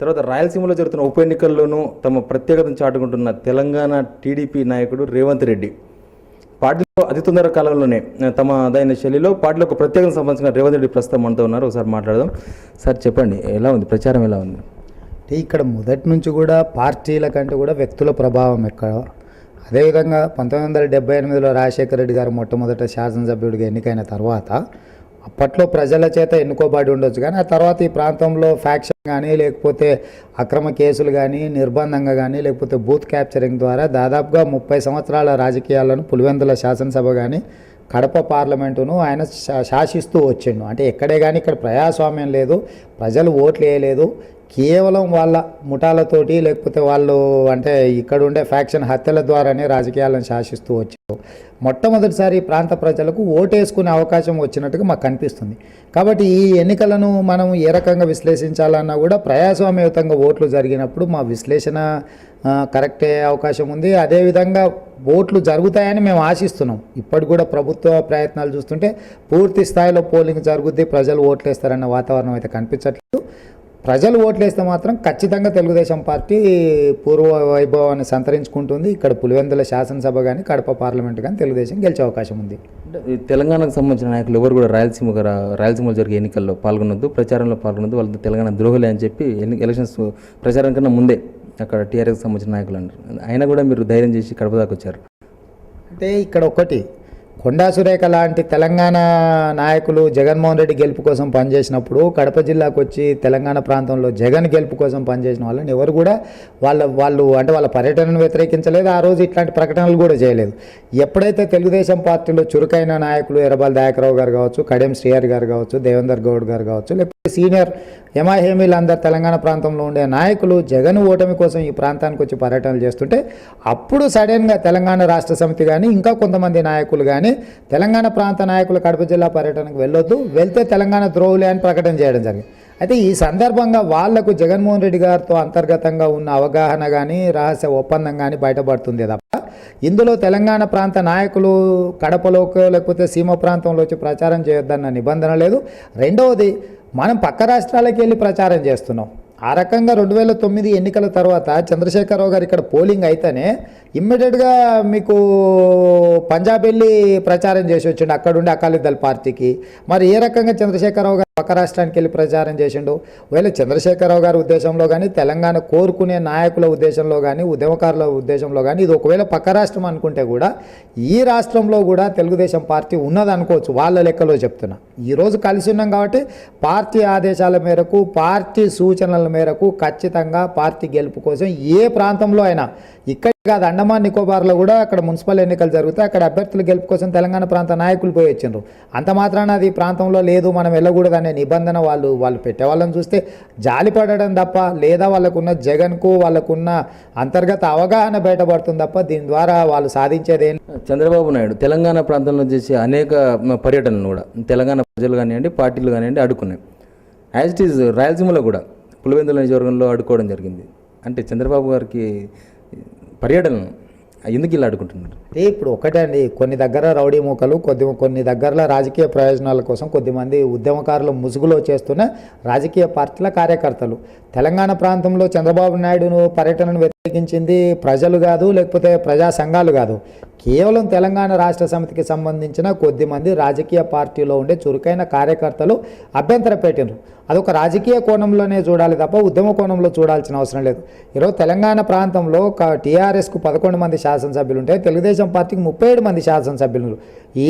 తర్వాత రాయలసీమలో జరుగుతున్న ఉప ఎన్నికల్లోనూ తమ ప్రత్యేకతను చాటుకుంటున్న తెలంగాణ టీడీపీ నాయకుడు రేవంత్ రెడ్డి పార్టీలో అతి తొందర కాలంలోనే తమదైన శైలిలో పార్టీలో ఒక ప్రత్యేకతను సంబంధించిన రేవంత్ రెడ్డి ప్రస్తుతం మనతో ఉన్నారు. ఒకసారి మాట్లాడదాం. సార్ చెప్పండి, ఎలా ఉంది ప్రచారం, ఎలా ఉంది? అంటే ఇక్కడ మొదటి నుంచి కూడా పార్టీల కంటే కూడా వ్యక్తుల ప్రభావం ఎక్కడ. అదేవిధంగా 1978లో రాజశేఖర రెడ్డి గారు మొట్టమొదట శాసనసభ్యుడిగా ఎన్నికైన తర్వాత అప్పట్లో ప్రజల చేత ఎన్నుకోబడి ఉండొచ్చు, కానీ ఆ తర్వాత ఈ ప్రాంతంలో ఫ్యాక్షన్ కానీ లేకపోతే అక్రమ కేసులు కానీ నిర్బంధంగా కానీ లేకపోతే బూత్ క్యాప్చరింగ్ ద్వారా దాదాపుగా 30 సంవత్సరాల రాజకీయాలను పులివెందుల శాసనసభ కానీ కడప పార్లమెంటును ఆయన శాసిస్తూ వచ్చిండు. అంటే ఎక్కడే కానీ ఇక్కడ ప్రజాస్వామ్యం లేదు, ప్రజలు ఓట్లు వేయలేదు, కేవలం వాళ్ళ ముఠాలతోటి లేకపోతే వాళ్ళు అంటే ఇక్కడ ఉండే ఫ్యాక్షన్ హత్యల ద్వారానే రాజకీయాలను శాసిస్తూ వచ్చారు. మొట్టమొదటిసారి ప్రాంత ప్రజలకు ఓటేసుకునే అవకాశం వచ్చినట్టుగా మాకు కనిపిస్తుంది. కాబట్టి ఈ ఎన్నికలను మనం ఏ రకంగా విశ్లేషించాలన్నా కూడా ప్రజాస్వామ్యయుతంగా ఓట్లు జరిగినప్పుడు మా విశ్లేషణ కరెక్ట్ అయ్యే అవకాశం ఉంది. అదేవిధంగా ఓట్లు జరుగుతాయని మేము ఆశిస్తున్నాం. ఇప్పటికి కూడా ప్రభుత్వ ప్రయత్నాలు చూస్తుంటే పూర్తి స్థాయిలో పోలింగ్ జరుగుద్ది, ప్రజలు ఓట్లు వేస్తారన్న వాతావరణం అయితే కనిపించట్లేదు. ప్రజలు ఓట్లేస్తే మాత్రం ఖచ్చితంగా తెలుగుదేశం పార్టీ పూర్వ వైభవాన్ని సంతరించుకుంటుంది. ఇక్కడ పులివెందుల శాసనసభ కానీ కడప పార్లమెంట్ కానీ తెలుగుదేశం గెలిచే అవకాశం ఉంది. తెలంగాణకు సంబంధించిన నాయకులు ఎవరు కూడా రాయలసీమలో జరిగే ఎన్నికల్లో పాల్గొనొద్దు, ప్రచారంలో పాల్గొనొద్దు, వాళ్ళతో తెలంగాణ ద్రోహులే అని చెప్పి ఎలక్షన్స్ ప్రచారం కన్నా ముందే అక్కడ టీఆర్ఎస్కి సంబంధించిన నాయకులు అన్నారు. అయినా కూడా మీరు ధైర్యం చేసి కడప దాకా వచ్చారు. అంటే ఇక్కడ ఒకటి కొండా సురేఖ లాంటి తెలంగాణ నాయకులు జగన్మోహన్ రెడ్డి గెలుపు కోసం పనిచేసినప్పుడు కడప జిల్లాకు వచ్చి తెలంగాణ ప్రాంతంలో జగన్ గెలుపు కోసం పనిచేసిన వాళ్ళని ఎవరు కూడా వాళ్ళు అంటే వాళ్ళ పర్యటనను వ్యతిరేకించలేదు, ఆ రోజు ఇట్లాంటి ప్రకటనలు కూడా చేయలేదు. ఎప్పుడైతే తెలుగుదేశం పార్టీలో చురుకైన నాయకులు ఎర్రబాల్ దయాకరావు గారు కావచ్చు, కడియం శ్రీహరి గారు కావచ్చు, దేవేందర్ గౌడ్ గారు కావచ్చు, లేకపోతే సీనియర్ ఎంఐహేమీలు అందరు తెలంగాణ ప్రాంతంలో ఉండే నాయకులు జగన్ ఓటమి కోసం ఈ ప్రాంతానికి వచ్చి పర్యటనలు చేస్తుంటే అప్పుడు సడన్గా తెలంగాణ రాష్ట్ర సమితి కానీ ఇంకా కొంతమంది నాయకులు కానీ తెలంగాణ ప్రాంత నాయకులు కడప జిల్లా పర్యటనకు వెళ్ళొద్దు, వెళ్తే తెలంగాణ ద్రోహులే అని ప్రకటన చేయడం జరిగింది. అయితే ఈ సందర్భంగా వాళ్లకు జగన్మోహన్ రెడ్డి గారితో అంతర్గతంగా ఉన్న అవగాహన కానీ రహస్య ఒప్పందం కానీ బయటపడుతుంది తప్ప ఇందులో తెలంగాణ ప్రాంత నాయకులు కడపలోకి లేకపోతే సీమ ప్రాంతంలో వచ్చి ప్రచారం చేయొద్దన్న నిబంధన లేదు. రెండవది, మనం పక్క రాష్ట్రాలకు వెళ్ళి ప్రచారం చేస్తున్నాం. ఆ రకంగా 2009 ఎన్నికల తర్వాత చంద్రశేఖరరావు గారు ఇక్కడ పోలింగ్ అయితేనే ఇమ్మీడియట్గా మీకు పంజాబ్ వెళ్ళి ప్రచారం చేసి వచ్చిండు అక్కడుండి అకాలీదళ్ పార్టీకి. మరి ఏ రకంగా చంద్రశేఖరరావు గారు పక్క రాష్ట్రానికి వెళ్ళి ప్రచారం చేసిండు? ఒకవేళ చంద్రశేఖరరావు గారి ఉద్దేశంలో కానీ తెలంగాణ కోరుకునే నాయకుల ఉద్దేశంలో కానీ ఉద్యమకారుల ఉద్దేశంలో కానీ ఇది ఒకవేళ పక్క రాష్ట్రం అనుకుంటే కూడా ఈ రాష్ట్రంలో కూడా తెలుగుదేశం పార్టీ ఉన్నది అనుకోవచ్చు. వాళ్ళ లెక్కలో చెప్తున్నా. ఈరోజు కలిసి ఉన్నాం కాబట్టి పార్టీ ఆదేశాల మేరకు పార్టీ సూచనల మేరకు ఖచ్చితంగా పార్టీ గెలుపు కోసం ఏ ప్రాంతంలో అయినా, ఇక్కడ కాదు అండమాన్ నికోబార్లో కూడా అక్కడ మున్సిపల్ ఎన్నికలు జరిగితే అక్కడ అభ్యర్థుల గెలుపు కోసం తెలంగాణ ప్రాంత నాయకులు పోయి వచ్చిండ్రు. అంత మాత్రాన అది ప్రాంతంలో లేదు మనం వెళ్ళకూడదు అనే నిబంధన వాళ్ళు పెట్టే వాళ్ళని చూస్తే జాలిపడడం తప్ప, లేదా వాళ్ళకున్న జగన్కు వాళ్ళకున్న అంతర్గత అవగాహన బయటపడుతుంది తప్ప దీని ద్వారా వాళ్ళు సాధించేది. చంద్రబాబు నాయుడు తెలంగాణ ప్రాంతంలో చేసే అనేక పర్యటనలు కూడా తెలంగాణ ప్రజలు కానివ్వండి, పార్టీలు కానివ్వండి అడ్డుకున్నాయి. యాజ్ ఇట్ ఈజ్ రాయలసీమలో కూడా పులివెందుల నియోజకవర్గంలో అడ్డుకోవడం జరిగింది. అంటే చంద్రబాబు గారికి పర్యటనను ఎందుకు ఇలా అడుగుంటున్నారు? ఇప్పుడు ఒకటే అండి, కొన్ని దగ్గర రౌడీ మూకలు, కొన్ని దగ్గరలో రాజకీయ ప్రయోజనాల కోసం కొద్దిమంది ఉద్యమకారులు ముసుగులో చేస్తున్న రాజకీయ పార్టీల కార్యకర్తలు. తెలంగాణ ప్రాంతంలో చంద్రబాబు నాయుడును పర్యటనను వ్యతిరేకించింది ప్రజలు కాదు, లేకపోతే ప్రజా సంఘాలు కాదు, కేవలం తెలంగాణ రాష్ట్ర సమితికి సంబంధించిన కొద్దిమంది రాజకీయ పార్టీలో ఉండే చురుకైన కార్యకర్తలు అభ్యంతర పెట్టినారు. అదొక రాజకీయ కోణంలోనే చూడాలి తప్ప ఉద్యమ కోణంలో చూడాల్సిన అవసరం లేదు. ఈరోజు తెలంగాణ ప్రాంతంలో టీఆర్ఎస్కు 11 మంది శాసనసభ్యులు ఉంటే తెలుగుదేశం పార్టీకి 37 మంది శాసనసభ్యులు.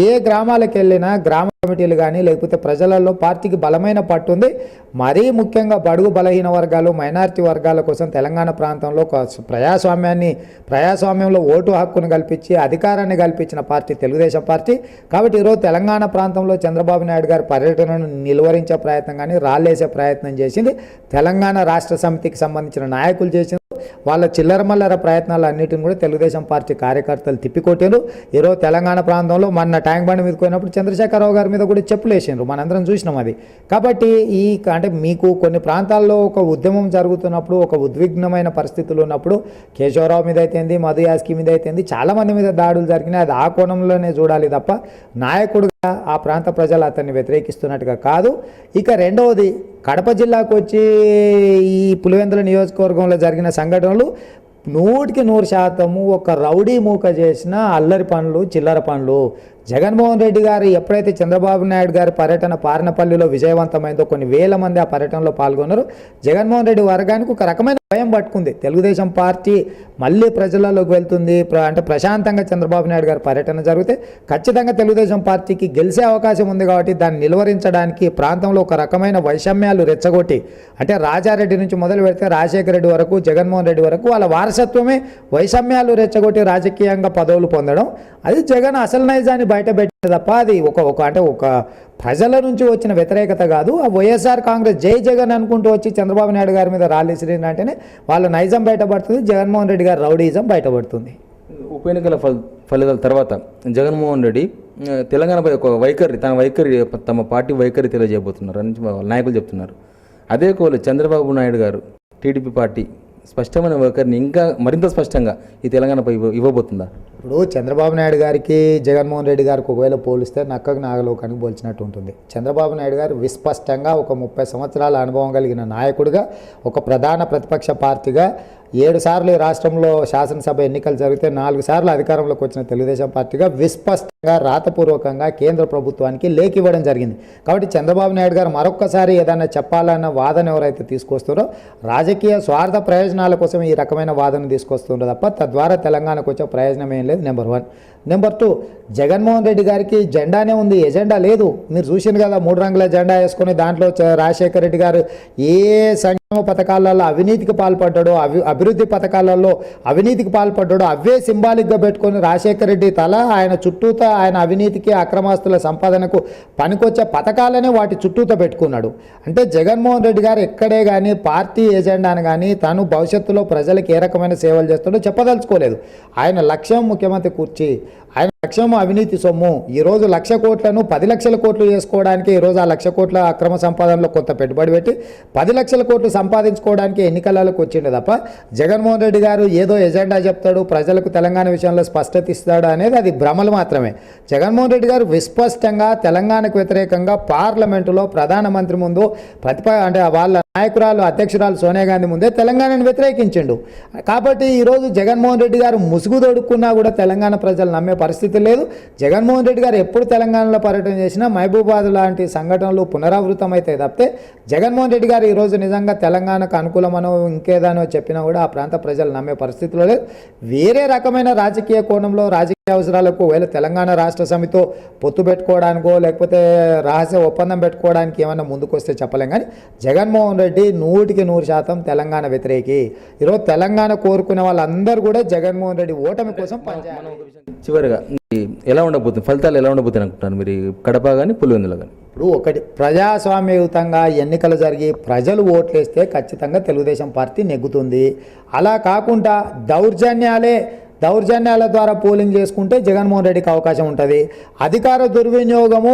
ఏ గ్రామాలకు వెళ్ళినా గ్రామ కమిటీలు కానీ లేకపోతే ప్రజలలో పార్టీకి బలమైన పట్టు ఉంది. మరీ ముఖ్యంగా బడుగు బలహీన వర్గాలు, మైనారిటీ వర్గాల కోసం తెలంగాణ ప్రాంతంలో ప్రజాస్వామ్యంలో ఓటు హక్కును కల్పించి అధికారాన్ని కల్పించిన పార్టీ తెలుగుదేశం పార్టీ. కాబట్టి ఈరోజు తెలంగాణ ప్రాంతంలో చంద్రబాబు నాయుడు గారి పర్యటనను నిలువరించే ప్రయత్నం కానీ రాళ్ళేసే ప్రయత్నం చేసింది తెలంగాణ రాష్ట్ర సమితికి సంబంధించిన నాయకులు చేసింది. వాళ్ళ చిల్లరమల్లర ప్రయత్నాలు అన్నిటిని కూడా తెలుగుదేశం పార్టీ కార్యకర్తలు తిప్పికొట్టారు. ఈరోజు తెలంగాణ ప్రాంతంలో మొన్న ట్యాంక్ బండి మీద పోయినప్పుడు చంద్రశేఖరరావు గారి మీద కూడా చెప్పులు వేసిండ్రు, మనందరం చూసినాం అది. కాబట్టి అంటే మీకు కొన్ని ప్రాంతాల్లో ఒక ఉద్యమం జరుగుతున్నప్పుడు, ఒక ఉద్విగ్నమైన పరిస్థితులు ఉన్నప్పుడు కేశవరావు మీద అయితేంది, మధు యాస్కి మీద అయితేంది చాలామంది మీద దాడులు జరిగినాయి. అది ఆ కోణంలోనే చూడాలి తప్ప నాయకుడు ఆ ప్రాంత ప్రజలు అతన్ని వ్యతిరేకిస్తున్నట్టుగా కాదు. ఇక రెండవది, కడప జిల్లాకు వచ్చి ఈ పులివెందుల నియోజకవర్గంలో జరిగిన సంఘటనలు 100% ఒక రౌడీ మూక చేసిన అల్లరి పనులు, చిల్లర పనులు. జగన్మోహన్ రెడ్డి గారు ఎప్పుడైతే చంద్రబాబు నాయుడు గారి పర్యటన పార్నపల్లిలో విజయవంతమైందో, కొన్ని వేల మంది ఆ పర్యటనలో పాల్గొన్నారు. జగన్మోహన్ రెడ్డి వర్గానికి ఒక రకమైన భయం పట్టుకుంది. తెలుగుదేశం పార్టీ మళ్ళీ ప్రజలలోకి వెళ్తుంది, అంటే ప్రశాంతంగా చంద్రబాబు నాయుడు గారి పర్యటన జరిగితే ఖచ్చితంగా తెలుగుదేశం పార్టీకి గెలిచే అవకాశం ఉంది. కాబట్టి దాన్ని నిలువరించడానికి ప్రాంతంలో ఒక రకమైన వైషమ్యాలు రెచ్చగొట్టి, అంటే రాజారెడ్డి నుంచి మొదలు పెడితే రాజశేఖర రెడ్డి వరకు, జగన్మోహన్ రెడ్డి వరకు వాళ్ళ వారసత్వమే వైషమ్యాలు రెచ్చగొట్టి రాజకీయంగా పదవులు పొందడం, అది జగన్ అసలు నైజాన్ని బయటపెట్టింది తప్ప అది ఒక ప్రజల నుంచి వచ్చిన వ్యతిరేకత కాదు. ఆ వైఎస్ఆర్ కాంగ్రెస్ జై జగన్ అనుకుంటూ వచ్చి చంద్రబాబు నాయుడు గారి మీద రాళ్ళేసిరంటేనే వాళ్ళ నైజం బయటపడుతుంది, జగన్మోహన్ రెడ్డి గారి రౌడీజం బయటపడుతుంది. ఉప ఎన్నికల ఫలితాల తర్వాత జగన్మోహన్ రెడ్డి తెలంగాణపై ఒక తమ పార్టీ వైఖరి తెలియజేయబోతున్నారు అని వాళ్ళ నాయకులు చెప్తున్నారు. అదే కోలు చంద్రబాబు నాయుడు గారు టీడీపీ పార్టీ స్పష్టమైన వైఖరిని ఇంకా మరింత స్పష్టంగా ఈ తెలంగాణపై ఇవ్వబోతుందా? ఇప్పుడు చంద్రబాబు నాయుడు గారికి జగన్మోహన్ రెడ్డి గారికి ఒకవేళ పోలిస్తే నక్కకు నాగలోకానికి పోల్చినట్టు ఉంటుంది. చంద్రబాబు నాయుడు గారు విస్పష్టంగా ఒక 30 సంవత్సరాల అనుభవం కలిగిన నాయకుడిగా, ఒక ప్రధాన ప్రతిపక్ష పార్టీగా 7 సార్లు ఈ రాష్ట్రంలో శాసనసభ ఎన్నికలు జరిగితే 4 సార్లు అధికారంలోకి వచ్చిన తెలుగుదేశం పార్టీగా విస్పష్టంగా రాతపూర్వకంగా కేంద్ర ప్రభుత్వానికి లేఖ ఇవ్వడం జరిగింది. కాబట్టి చంద్రబాబు నాయుడు గారు మరొక్కసారి ఏదైనా చెప్పాలన్న వాదన ఎవరైతే తీసుకొస్తారో రాజకీయ స్వార్థ ప్రయోజనాల కోసం ఈ రకమైన వాదన తీసుకొస్తుండ్రో తప్ప తద్వారా తెలంగాణకు వచ్చే ప్రయోజనం ఏం లేదు. నెంబర్ 1. నెంబర్ 2, జగన్మోహన్ రెడ్డి గారికి జెండానే ఉంది, ఎజెండా లేదు. మీరు చూసింది కదా, 3 రంగుల జెండా వేసుకొని దాంట్లో రాజశేఖర రెడ్డి గారు ఏ సంక్షేమ పథకాలలో అవినీతికి పాల్పడ్డాడో, అభివృద్ధి పథకాలలో అవినీతికి పాల్పడ్డాడో అవే సింబాలిక్గా పెట్టుకొని రాజశేఖర రెడ్డి తల ఆయన చుట్టూత ఆయన అవినీతికి, అక్రమాస్తుల సంపాదనకు పనికొచ్చే పథకాలనే వాటి చుట్టూత పెట్టుకున్నాడు. అంటే జగన్మోహన్ రెడ్డి గారు ఎక్కడే కానీ పార్టీ ఎజెండాను కానీ తను భవిష్యత్తులో ప్రజలకు ఏ రకమైన సేవలు చేస్తాడో చెప్పదలుచుకోలేదు. ఆయన లక్ష్యం ముఖ్యమంత్రి కుర్చీ, ఆయన లక్ష్యం అవినీతి సొమ్ము. ఈరోజు 1,00,000 కోట్లను 10 లక్షల కోట్లు చేసుకోవడానికి, ఈరోజు ఆ 1,00,000 కోట్ల అక్రమ సంపాదనలో కొంత పెట్టుబడి పెట్టి 10 లక్షల కోట్లు సంపాదించుకోవడానికి ఎన్నికలకు వచ్చిండే తప్ప జగన్మోహన్ రెడ్డి గారు ఏదో ఎజెండా చెప్తాడు, ప్రజలకు తెలంగాణ విషయంలో స్పష్టత ఇస్తాడు అనేది అది భ్రమలు మాత్రమే. జగన్మోహన్ రెడ్డి గారు విస్పష్టంగా తెలంగాణకు వ్యతిరేకంగా పార్లమెంటులో ప్రధానమంత్రి ముందు అంటే వాళ్ళ నాయకురాలు అధ్యక్షురాలు సోనియా గాంధీ ముందే తెలంగాణను వ్యతిరేకించిండు. కాబట్టి ఈరోజు జగన్మోహన్ రెడ్డి గారు ముసుగు దొడుక్కున్నా కూడా తెలంగాణ ప్రజలు నమ్మే పరిస్థితి లేదు. జగన్మోహన్ రెడ్డి గారు ఎప్పుడు తెలంగాణలో పర్యటన చేసినా మహబూబాద్ లాంటి సంఘటనలు పునరావృతం అయితే తప్పితే జగన్మోహన్ రెడ్డి గారు ఈరోజు నిజంగా తెలంగాణకు అనుకూలమనో ఇంకేదానో చెప్పినా కూడా ఆ ప్రాంత ప్రజలు నమ్మే పరిస్థితిలో లేదు. వేరే రకమైన రాజకీయ కోణంలో రాజకీయ అవసరాలకు ఒకవేళ తెలంగాణ రాష్ట్ర సమితితో పొత్తు పెట్టుకోవడానికో లేకపోతే రహస్య ఒప్పందం పెట్టుకోవడానికి ఏమన్నా ముందుకు వస్తే చెప్పలేం. కానీ జగన్మోహన్ రెడ్డి 100% తెలంగాణ వ్యతిరేకి. ఈరోజు తెలంగాణ కోరుకునే వాళ్ళందరూ కూడా జగన్మోహన్ రెడ్డి ఓటమి కోసం పనిచేయాలి. చివరిగా ఎలా ఉండబోతుంది, ఫలితాలు ఎలా ఉండబోతుంది అనుకుంటున్నారు మీరు కడప కానీ పులివెందుల కానీ? ఇప్పుడు ఒకటి, ప్రజాస్వామ్యయుతంగా ఎన్నికలు జరిగి ప్రజలు ఓట్లేస్తే ఖచ్చితంగా తెలుగుదేశం పార్టీ నెగ్గుతుంది. అలా కాకుండా దౌర్జన్యాల ద్వారా పోలింగ్ చేసుకుంటే జగన్మోహన్ రెడ్డికి అవకాశం ఉంటుంది. అధికార దుర్వినియోగము